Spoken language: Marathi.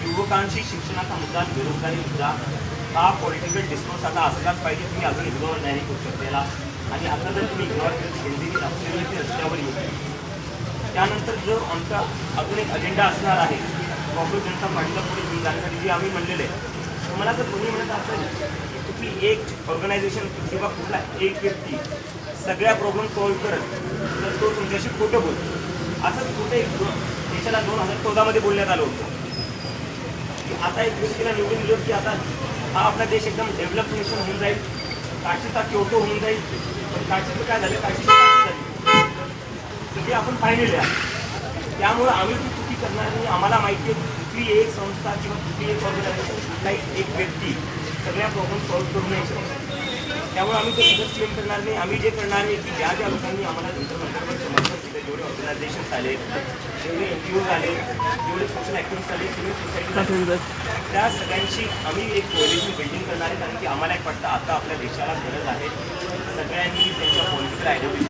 युवकांशी शिक्षणाचा मुद्दा, बेरोजगारी मुद्दा हा पॉलिटिकल डिस्कोर्स आता असलाच पाहिजे. तुम्ही अजून इग्नोर नाही करू शकतेला आणि आता जर तुम्ही इग्नोर केलं हिंदी रस्त्यावर येईल. त्यानंतर जो आमचा अजून एक अजेंडा असणार आहे काँग्रेस जनता पार्टीला पुढे घेऊन जाण्यासाठी जे आम्ही म्हणलेले आहे. तुम्हाला जर कोणी म्हणत असेल की कुठली एक ऑर्गनायझेशन किंवा कुठला एक व्यक्ती सगळ्या प्रॉब्लेम सॉल्व्ह करत तर तो तुमच्याशी खोटं बोलतो. असंच कुठे देशाला 2014 बोलण्यात आलं होतं की आता एक व्यक्तीला निवडून दिलं की आता हा आपला देश एकदम डेव्हलप नेशन होऊन जाईल, काशीचा क्योटो होऊन जाईल. पण काशीचं काय झालं, काशीची झाली ते आपण पाहिलेले आहे. त्यामुळं आम्ही ती चुकी करणार नाही. आम्हाला माहिती आहे कुठली एक संस्था किंवा कुठली एक ऑर्गनायझेशन कुठलाही एक व्यक्ती सगळ्या प्रॉब्लेम सॉल्व्ह करू नाही शकत. त्यामुळे आम्ही ते सुद्धा क्लेम करणार नाही. आम्ही जे करणार नाही की ज्या ज्या लोकांनी आम्हाला इंटरनॅशनल समर्थन केलं, जेवढे ऑर्गनायझेशन्स आले, जेवढे NGOज आले, जेवढे सोशल ॲक्टिव्हिस्ट आले, सिव्हिल सोसायटी, त्या सगळ्यांची आम्ही एक कोलिशन बिल्डिंग करणार आहे. कारण की आम्हाला एक वाटतं आता आपल्या देशाला गरज आहे सगळ्यांनी त्यांच्या पॉलिटिकल आयडियोलॉजी